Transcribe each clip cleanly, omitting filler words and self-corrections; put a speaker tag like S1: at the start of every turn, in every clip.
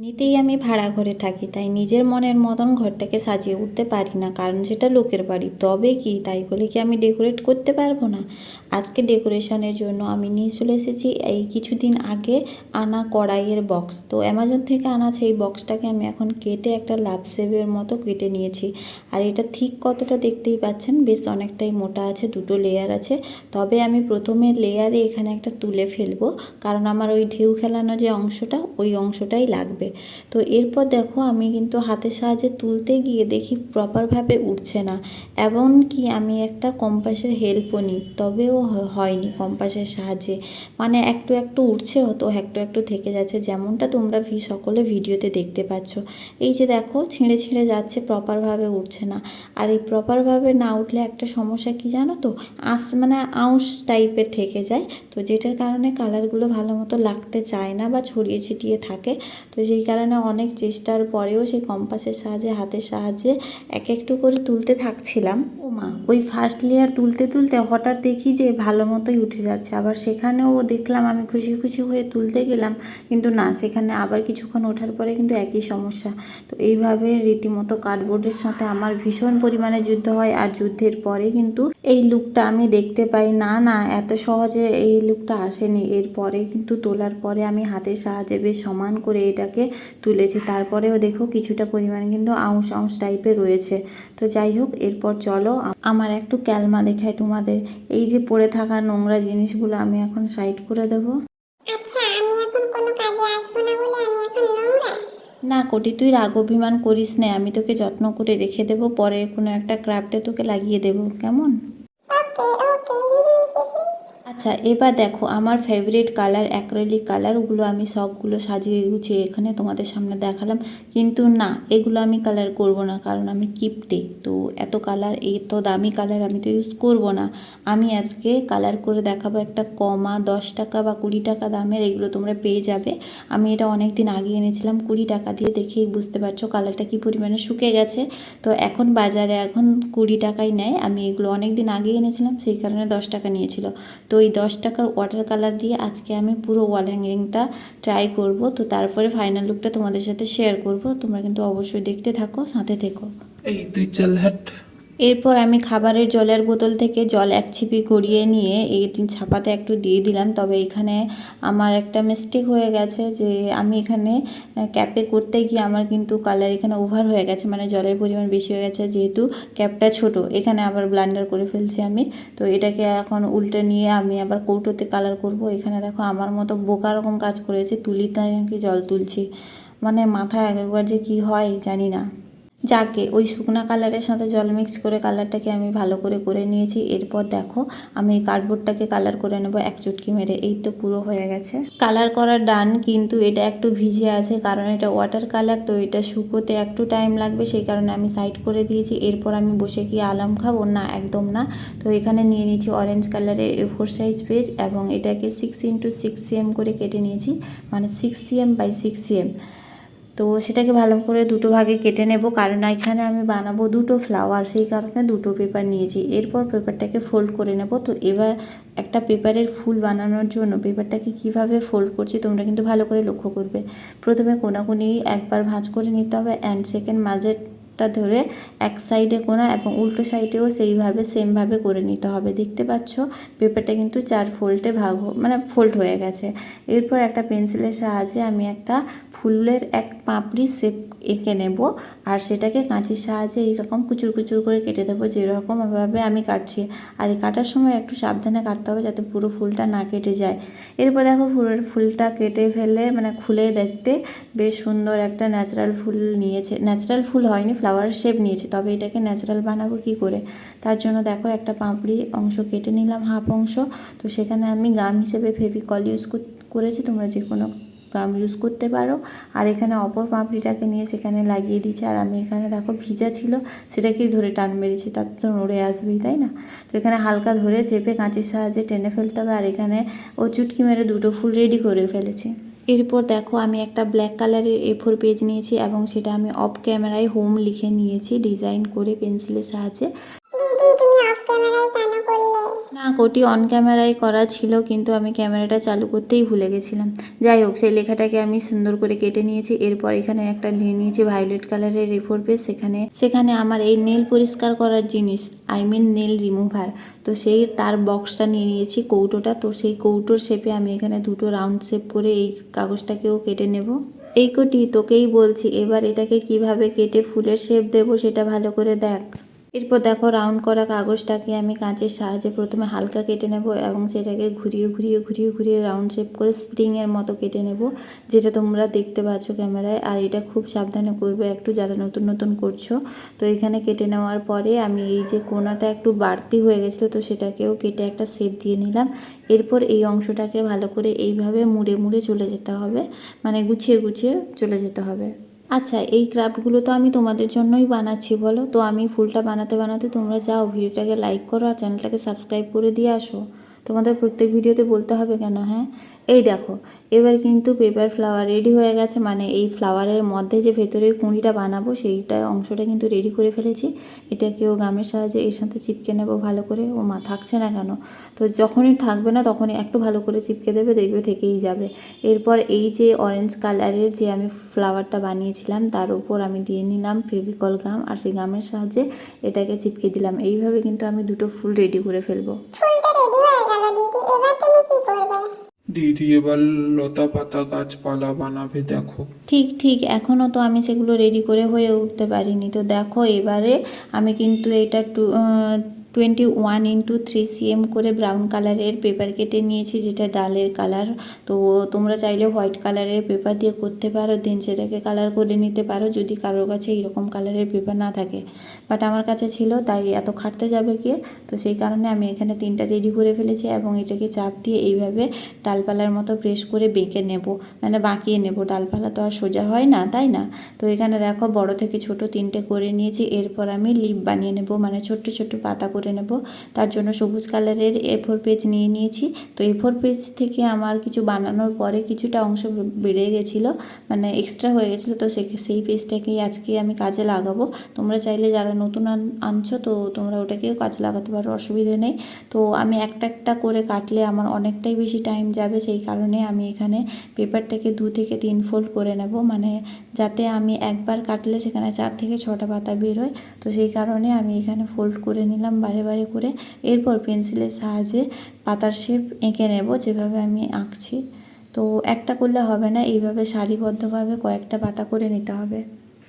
S1: এমনিতেই আমি ভাড়া ঘরে থাকি, তাই নিজের মনের মতন ঘরটাকে সাজিয়ে উঠতে পারি না, কারণ সেটা লোকের বাড়ি। তবে কি তাই বলে কি আমি ডেকোরেট করতে পারবো না? আজকে ডেকোরেশনের জন্য আমি নিয়ে চলে এসেছি এই কিছুদিন আগে আনা কড়াইয়ের বক্স। তো অ্যামাজন থেকে আনা সেই বক্সটাকে আমি এখন কেটে একটা লাভ শেপের মতো কেটে নিয়েছি। আর এটা ঠিক কতটা দেখতেই পাচ্ছেন, বেশ অনেকটাই মোটা আছে, দুটো লেয়ার আছে। তবে আমি প্রথমে লেয়ারে এখানে একটা তুলে ফেলবো, কারণ আমার ওই ঢেউ খেলানো যে অংশটা, ওই অংশটাই লাগবে। তো এরপর দেখো আমি কিন্তু হাতের সাহায্যে তুলতে গিয়ে দেখি প্রপারভাবে উঠছে না, এমনকি আমি একটা কম্পাসের হেল্পও নিই, তবেও হয়নি কম্পাসের সাহায্যে। মানে একটু একটু উঠছে, হতো একটু একটু থেকে যাচ্ছে, যেমনটা তোমরা সকলে ভিডিওতে দেখতে পাচ্ছ। এই যে দেখো ছিঁড়ে ছিঁড়ে যাচ্ছে, প্রপারভাবে উঠছে না। আর এই প্রপারভাবে না উঠলে একটা সমস্যা কি জানো তো, মানে আউশ টাইপের থেকে যায়, তো যেটার কারণে কালারগুলো ভালো মতো লাগতে চায় না বা ছড়িয়ে ছিটিয়ে থাকে। তো সেই কারণে অনেক চেষ্টার পরেও সেই কম্পাসের সাহায্যে, হাতের সাহায্যে এক একটু করে তুলতে থাকছিলাম। ও মা, ওই ফার্স্ট লেয়ার তুলতে তুলতে হঠাৎ দেখি যে ভালো মতোই উঠে যাচ্ছে। আবার সেখানেও দেখলাম আমি খুশি খুশি হয়ে তুলতে গেলাম, কিন্তু না, সেখানে আবার কিছুক্ষণ ওঠার পরে কিন্তু একই সমস্যা। তো এইভাবে রীতিমতো কার্ডবোর্ডের সাথে আমার ভীষণ পরিমাণে যুদ্ধ হয়। আর যুদ্ধের পরে কিন্তু এই লুকটা আমি দেখতে পাই না, না এত সহজে এই লুকটা আসেনি। এরপরে কিন্তু তোলার পরে আমি হাতের সাহায্যে বেশ সমান করে এটাকে তুলেছি। তারপরেও দেখো কিছুটা পরিমাণে কিন্তু আউশ আউশ টাইপের রয়েছে। তো যাই হোক, এরপর চলো আমার একটু ক্যালমা দেখাই তোমাদের। এই যে পড়ে থাকা নোংরা জিনিসগুলো আমি এখন সাইড করে দেবো।
S2: আচ্ছা, আমি এখন কোনো কাজে আসবো না বলে আমি এখন নোংরা?
S1: না কোটি, তুই রাগ অভিমান করিস না, আমি তোকে যত্ন করে রেখে দেবো, পরে কোনো একটা ক্রাফটে তোকে লাগিয়ে দেবো, কেমন?
S2: ওকে ওকে।
S1: আচ্ছা, এবার দেখো আমার ফেভারিট কালার অ্যাক্রিলিক কালার, ওগুলো আমি সবগুলো সাজিয়ে গুছিয়ে এখানে তোমাদের সামনে দেখালাম। কিন্তু না, এগুলো আমি কালার করব না, কারণ আমি কিপটে। তো এত কালার, এত দামি কালার আমি তো ইউজ করব না। আমি আজকে কালার করে দেখাবো একটা কমা 10 টাকা বা 20 টাকা দামের, এগুলো তোমরা পেয়ে যাবে। আমি এটা অনেক দিন আগে এনেছিলাম 20 টাকা দিয়ে, দেখেই বুঝতে পারছো কালারটা কী পরিমাণে শুকিয়ে গেছে। তো এখন বাজারে এখন 20 টাকাই নেয়। আমি এগুলো অনেক দিন আগে এনেছিলাম, সেই কারণে 10 টাকা নিয়েছিল। তো ওই 10 টাকার ওয়াটার কালার দিয়ে আজকে আমি পুরো ওয়াল হ্যাঙ্গিংটা ট্রাই করব। তো তারপরে ফাইনাল লুকটা তোমাদের সাথে শেয়ার করব। তোমরা কিন্তু অবশ্যই দেখতে থাকো, সাথে থেকো।
S3: এই তুই চল হাট।
S1: এরপর আমি খাবারের জলের বোতল থেকে জল এক ছিপি গড়িয়ে নিয়ে এই ছাপাতে একটু দিয়ে দিলাম। তবে এখানে আমার একটা মিস্টেক হয়ে গেছে, যে আমি এখানে ক্যাপে করতে গিয়ে আমার কিন্তু কালার এখানে ওভার হয়ে গেছে, মানে জলের পরিমাণ বেশি হয়ে গেছে, যেহেতু ক্যাপটা ছোট। এখানে আবার ব্লান্ডার করে ফেলছি আমি। তো এটাকে এখন উল্টে নিয়ে আমি আবার কৌটোতে কালার করব। এখানে দেখো আমার মতো বোকা রকম কাজ করেছে, তুলিতে নাকি জল তুলছি, মানে মাথায় একবার যে কি হয় জানি না। যাকে ওই শুকনো কালারের সাথে জল মিক্স করে কালারটাকে আমি ভালো করে করে নিয়েছি। এরপর দেখো আমি এই কার্ডবোর্ডটাকে কালার করে নেব এক চুটকি মেরে। এই তো পুরো হয়ে গেছে কালার করা ডান, কিন্তু এটা একটু ভিজে আছে, কারণ এটা ওয়াটার কালার, তো এটা শুকোতে একটু টাইম লাগবে, সেই কারণে আমি সাইড করে দিয়েছি। এরপর আমি বসে কি আলাম খাবো? না, একদম না। তো এখানে নিয়ে নিয়েছি অরেঞ্জ কালারের A4 সাইজ পেজ, এবং এটাকে 6x6 cm করে কেটে নিয়েছি, মানে 6 cm বাই 6 cm। তো সেটাকে ভালো করে দুটো ভাগে কেটে নেব, কারণ এখানে আমি বানাবো দুটো ফ্লাওয়ার, সেই কারণে দুটো পেপার নিয়েছি। এরপর পেপারটাকে ফোল্ড করে নেব। তো এবার একটা পেপারের ফুল বানানোর জন্য পেপারটাকে কিভাবে ফোল্ড করছি তোমরা কিন্তু ভালো করে লক্ষ্য করবে। প্রথমে কোনাকুনি একবার ভাঁজ করে নিতে হবে, অ্যান্ড সেকেন্ড মাঝেরটা ধরে এক সাইডে কোনা, এবং উল্টো সাইডেও সেইভাবে সেমভাবে করে নিতে হবে। দেখতে পাচ্ছ পেপারটা কিন্তু 4 ফোল্ডে মানে ফোল্ড হয়ে গেছে। এরপর একটা পেন্সিলের সাহায্যে আমি একটা ফুলের এক পাপড়ি শেপ এঁকে নেব, আর সেটাকে কাঁচির সাহায্যে এইরকম কুচুর কুচুর করে কেটে দেবো, যেরকমভাবে আমি কাটছি। আর এই কাটার সময় একটু সাবধানে কাটতে হবে, যাতে পুরো ফুলটা না কেটে যায়। এরপর দেখো ফুলটা কেটে ফেলে, মানে খুলে দেখতে বেশ সুন্দর একটা ন্যাচারাল ফুল নিয়েছে। ন্যাচারাল ফুল হয়নি, ফ্লাওয়ার শেপ নিয়েছে, তবে এটাকে ন্যাচারাল বানাবো কি করে? তার জন্য দেখো একটা পাপড়ি অংশ কেটে নিলাম, হাফ অংশ। তো সেখানে আমি গাম হিসেবে ফেভিকল ইউজ করেছি, তোমরা যে কোনো গাম ইউজ করতে পারো। আর এখানে অপর পাপড়িটাকে নিয়ে সেখানে লাগিয়ে দিচ্ছি। আর আমি এখানে দেখো ভিজা ছিল, সেটাকেই ধরে টান মেরেছি, তাতে তো নড়ে আসবেই, তাই না? তো এখানে হালকা ধরে চেপে কাঁচির সাহায্যে টেনে ফেলতে হবে। আর এখানে ও চুটকি মেরে দুটো ফুল রেডি করে ফেলেছি। এরপর দেখো আমি একটা ব্ল্যাক কালারের A4 পেজ নিয়েছি, এবং সেটা আমি অফ ক্যামেরায় হোম লিখে নিয়েছি ডিজাইন করে পেন্সিলের সাহায্যে।
S2: দিদি, তুমি অফ ক্যামেরায় কেন করলে?
S1: না, কোটি অন ক্যামেরায় করা ছিল, কিন্তু আমি ক্যামেরাটা চালু করতেই ভুলে গেছিলাম। যাই হোক, সেই লেখাটাকে আমি সুন্দর করে কেটে নিয়েছি। এরপর এখানে একটা নিয়ে নিয়েছি ভায়োলেট কালারের A4 পেজ। সেখানে আমার এই নেল পরিষ্কার করার জিনিস, নেল রিমুভার, তো সেই তার বক্সটা নিয়ে নিয়েছি, কৌটোটা। তো সেই কৌটোর শেপে আমি এখানে দুটো রাউন্ড শেপ করে এই কাগজটাকেও কেটে নেব। এই কোটি, তোকেই বলছি, এবার এটাকে কিভাবে কেটে ফুলের শেপ দেবো সেটা ভালো করে দেখ। এরপর দেখো, রাউন্ড করা কাগজটাকে আমি কাঁচের সাহায্যে প্রথমে হালকা কেটে নেব এবং সেটাকে ঘুরিয়ে রাউন্ড শেপ করে স্প্রিংয়ের মতো কেটে নেব, যেটা তোমরা দেখতে পাচ্ছ ক্যামেরায়। আর এটা খুব সাবধানে করবে একটু, যারা নতুন নতুন করছো। তো এখানে কেটে নেওয়ার পরে আমি এই যে কোণাটা একটু বাড়তি হয়ে গেছিলো, তো সেটাকেও কেটে একটা শেপ দিয়ে নিলাম। এরপর এই অংশটাকে ভালো করে এইভাবে মুড়ে চলে যেতে হবে, মানে গুছিয়ে চলে যেতে হবে। আচ্ছা, এই ক্রাফটগুলো তো আমি তোমাদের জন্যই বানাচ্ছি বলো, তো আমি ফুলটা বানাতে তোমরা যাও, ভিডিওটাকে লাইক করো আর চ্যানেলটাকে সাবস্ক্রাইব করে দিয়ে আসো। তোমাদের প্রত্যেক ভিডিওতে বলতে হবে কেন? হ্যাঁ, এই দেখো, এবার কিন্তু পেপার ফ্লাওয়ার রেডি হয়ে গেছে। মানে এই ফ্লাওয়ারের মধ্যে যে ভেতরের কুঁড়িটা বানাবো সেইটা অংশটা কিন্তু রেডি করে ফেলেছি। এটাকেও গামের সাহায্যে এর সাথে চিপকে নেব ভালো করে। ও মা, থাকছে না কেন? তো যখনই থাকবে না তখনই একটু ভালো করে চিপকে দেবে, দেখবে থেকেই যাবে। এরপর এই যে অরেঞ্জ কালারের যে আমি ফ্লাওয়ারটা বানিয়েছিলাম তার উপর আমি দিয়ে নিলাম ফেভিকল গাম, আর সেই গামের সাহায্যে এটাকে চিপকে দিলাম। এইভাবে কিন্তু আমি দুটো ফুল রেডি করে ফেলবো।
S2: ফুলটা রেডি হয়ে গেল দিদি, এবার তুমি কি করবে?
S3: দিদি এবার লতা পাতা গাছপালা বানাবে দেখো।
S1: ঠিক এখনও তো আমি সেগুলো রেডি করে হয়ে উঠতে পারিনি। তো দেখো, এবারে আমি কিন্তু এটা 21x3 cm করে ব্রাউন কালারের পেপার কেটে নিয়েছি, যেটা ডালের কালার। তো তোমরা চাইলে হোয়াইট কালারের পেপার দিয়ে করতে পারো, দেন সেটাকে কালার করে নিতে পারো যদি কারোর কাছে এরকম কালারের পেপার না থাকে। বাট আমার কাছে ছিল, তাই এত খাটতে যাবে কে, তো সেই কারণে আমি এখানে 3টা রেডি করে ফেলেছি এবং এটাকে চাপ দিয়ে এইভাবে ডালপালার মতো প্রেস করে বেঁকে নেব, মানে বাঁকিয়ে নেব। ডালপালা তো আর সোজা হয় না, তাই না? তো এখানে দেখো, বড় থেকে ছোট 3টে করে নিয়েছি। এরপর আমি লিপ বানিয়ে নেব, মানে ছোট্ট পাতা করে নেব। তার জন্য সবুজ কালারের A4 পেজ নিয়ে নিয়েছি। তো A4 পেজ থেকে আমার কিছু বানানোর পরে কিছুটা অংশ বেড়ে গেছিলো, মানে এক্সট্রা হয়ে গেছিলো। তো সেই পেজটাকেই আজকে আমি কাজে লাগাবো। তোমরা চাইলে যারা নতুন আনছো তো তোমরা ওটাকেও কাজে লাগাতে পারো, অসুবিধে নেই। তো আমি একটা করে কাটলে আমার অনেকটাই বেশি টাইম যাবে, সেই কারণে আমি এখানে পেপারটাকে 2 থেকে 3 ফোল্ড করে নেব, মানে যাতে আমি একবার কাটলে সেখানে 4 থেকে 6টা পাতা বেরোয়। তো সেই কারণে আমি এখানে ফোল্ড করে নিলাম বারে করে। এরপর পেন্সিলের সাহায্যে পাতার শেপ এঁকে নেব, যেভাবে আমি আঁকছি। তো একটা করলে হবে না, এইভাবে সারিবদ্ধভাবে কয়েকটা পাতা করে নিতে হবে।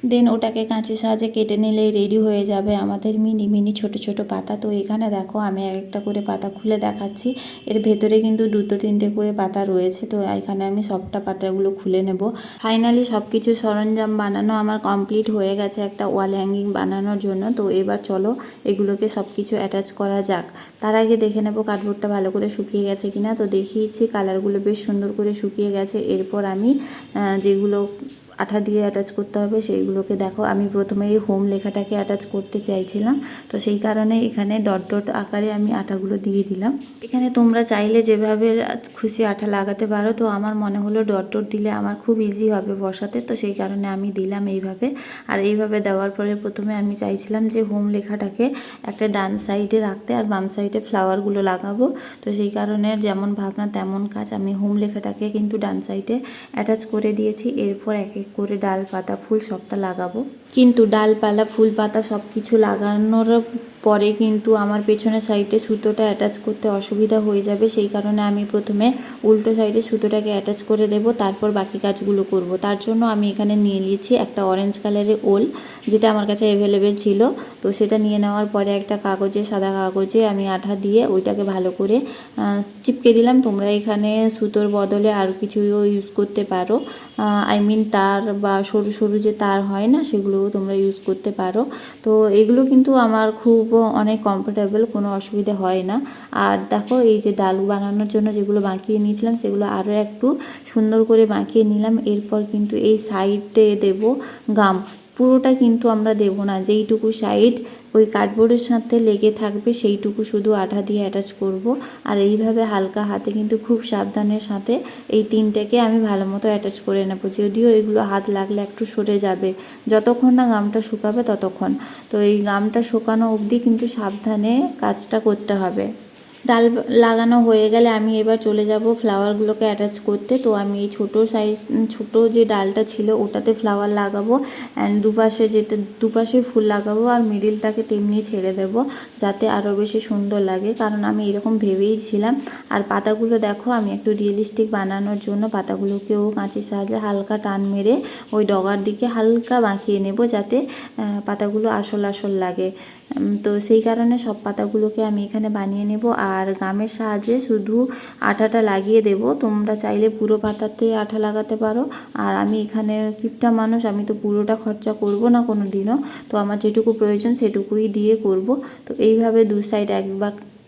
S1: দেন ওটাকে কাঁচির সাহায্যে কেটে নিলেই রেডি হয়ে যাবে আমাদের মিনি ছোট পাতা। তো এখানে দেখো, আমি একটা করে পাতা খুলে দেখাচ্ছি। এর ভেতরে কিন্তু 2-3টে করে পাতা রয়েছে। তো এখানে আমি সবটা পাতাগুলো খুলে নেব। ফাইনালি সব কিছু সরঞ্জাম বানানো আমার কমপ্লিট হয়ে গেছে একটা ওয়াল হ্যাঙ্গিং বানানোর জন্য। তো এবার চলো এগুলোকে সব কিছু অ্যাটাচ করা যাক। তার আগে দেখে নেব কার্ডবোর্ডটা ভালো করে শুকিয়ে গেছে কিনা। তো দেখিয়েছি, কালারগুলো বেশ সুন্দর করে শুকিয়ে গেছে। এরপর আমি যেগুলো আঠা দিয়ে অ্যাটাচ করতে হবে সেইগুলোকে দেখো, আমি প্রথমে এই হোম লেখাটাকে অ্যাটাচ করতে চাইছিলাম, তো সেই কারণে এখানে ডট আকারে আমি আঠাগুলো দিয়ে দিলাম। এখানে তোমরা চাইলে যেভাবে খুশি আঠা লাগাতে পারো। তো আমার মনে হলো ডট দিলে আমার খুব ইজি হবে বসাতে, তো সেই কারণে আমি দিলাম এইভাবে। আর এইভাবে দেওয়ার পরে প্রথমে আমি চাইছিলাম যে হোম লেখাটাকে একটা ডান সাইডে রাখতে আর বাম সাইডে ফ্লাওয়ারগুলো লাগাবো। তো সেই কারণে যেমন ভাবনা তেমন কাজ, আমি হোম লেখাটাকে কিন্তু ডান সাইডে অ্যাটাচ করে দিয়েছি। এরপর এক এক করে ডাল পাতা ফুল সবটা লাগাবো। কিন্তু ডালপালা ফুল পাতা সব কিছু লাগানোর পরে কিন্তু আমার পেছনের সাইডে সুতোটা অ্যাটাচ করতে অসুবিধা হয়ে যাবে, সেই কারণে আমি প্রথমে উল্টো সাইডে সুতোটাকে অ্যাটাচ করে দেব, তারপর বাকি কাজগুলো করব। তার জন্য আমি এখানে নিয়ে নিয়েছি একটা অরেঞ্জ কালারের ওল, যেটা আমার কাছে অ্যাভেলেবেল ছিল। তো সেটা নিয়ে নেওয়ার পরে একটা কাগজে, সাদা কাগজে আমি আঠা দিয়ে ওইটাকে ভালো করে চিপকে দিলাম। তোমরা এখানে সুতোর বদলে আর কিছু ইউজ করতে পারো, তার বা সরু যে তার হয় না, সেগুলোও তোমরা ইউজ করতে পারো। তো এগুলো কিন্তু আমার খুব অনেক কমফোর্টেবল, কোনো অসুবিধা হয় না। আর দেখো, এই যে ডাল বানানোর জন্য যেগুলো বাঁকিয়ে নিয়েছিলাম সেগুলো আরও একটু সুন্দর করে বাঁকিয়ে নিলাম। এরপর কিন্তু এই সাইডে দেব গাম। পুরোটা কিন্তু আমরা দেব না, যেইটুকু সাইড ওই কার্ডবোর্ডের সাথে লেগে থাকবে সেইটুকু শুধু আঠা দিয়ে অ্যাটাচ করব। আর এইভাবে হালকা হাতে কিন্তু খুব সাবধানের সাথে এই তিনটেকে আমি ভালো মতো অ্যাটাচ করে নেব। যদিও এগুলো হাত লাগলে একটু সরে যাবে, যতক্ষণ না গামটা শুকাবে ততক্ষণ। তো এই গামটা শুকানো অবধি কিন্তু সাবধানে কাজটা করতে হবে। ডাল লাগানো হয়ে গেলে আমি এবার চলে যাব ফ্লাওয়ারগুলোকে অ্যাটাচ করতে। তো আমি এই ছোটো যে ডালটা ছিল ওটাতে ফ্লাওয়ার লাগাবো, অ্যান্ড দুপাশে ফুল লাগাবো, আর মিডিলটাকে তেমনি ছেড়ে দেব যাতে আরও বেশি সুন্দর লাগে, কারণ আমি এরকম ভেবেই ছিলাম। আর পাতাগুলো দেখো, আমি একটু রিয়েলিস্টিক বানানোর জন্য পাতাগুলোকেও কাঁচির সাহায্যে হালকা টান মেরে ওই ডগার দিকে হালকা বাঁকিয়ে নেব, যাতে পাতাগুলো আসল লাগে। তো সেই কারণে সব পাতাগুলোকে আমি এখানে বানিয়ে নেব। আর গামের সাহায্যে শুধু আঠাটা লাগিয়ে দেব, তোমরা চাইলে পুরো পাতাতে আঠা লাগাতে পারো। আর আমি এখানে কিপটা মানুষ, আমি তো পুরোটা খরচা করব না কোনো দিনও, তো আমার যেটুকু প্রয়োজন সেটুকুই দিয়ে করব। তো এইভাবে দু সাইড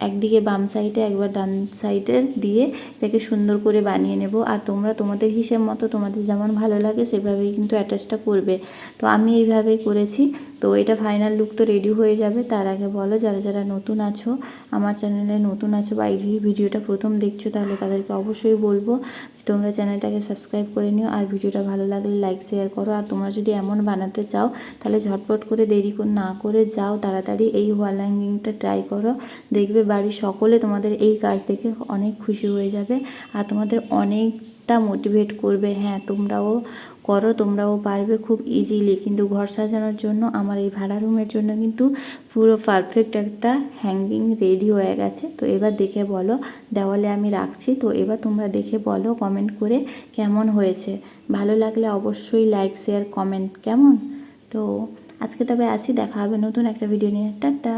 S1: একদিকে বাম সাইডে একবার ডান সাইডে দিয়ে এটাকে সুন্দর করে বানিয়ে নেব। আর তোমরা তোমাদের হিসেব মতো তোমাদের যেমন ভালো লাগে সেভাবেই কিন্তু অ্যাটাচটা করবে। তো আমি এইভাবেই করেছি। তো এটা ফাইনাল লুক তো রেডি হয়ে যাবে। তার আগে বলো, যারা নতুন আছো আমার চ্যানেলে নতুন আছো বা এই ভিডিওটা প্রথম দেখছো, তাহলে তাদেরকে অবশ্যই বলবো তোমরা চ্যানেলটাকে সাবস্ক্রাইব করে নিও। আর ভিডিওটা ভালো লাগলে লাইক শেয়ার করো। আর তোমরা যদি এমন বানাতে চাও তাহলে ঝটপট করে দেরি না করে যাও, তাড়াতাড়ি এই ওয়াল হ্যাঙ্গিংটা ট্রাই করো। দেখবে বাড়ির সকলে তোমাদের এই কাজ দেখে অনেক খুশি হয়ে যাবে, আর তোমাদের অনেকটা মোটিভেট করবে। হ্যাঁ, তোমরাও করো, তোমরাও পারবে খুব ইজিলি। কিন্তু ঘর সাজানোর জন্য আমার এই ভাড়া রুমের জন্য কিন্তু পুরো পারফেক্ট একটা হ্যাঙ্গিং রেডি হয়ে গেছে। তো এবার দেখে বলো, দেওয়ালে আমি রাখছি। তো এবার তোমরা দেখে বলো কমেন্ট করে কেমন হয়েছে। ভালো লাগলে অবশ্যই লাইক শেয়ার কমেন্ট, কেমন? তো আজকে তবে আসি, দেখা হবে নতুন একটা ভিডিও নিয়ে। টাটা।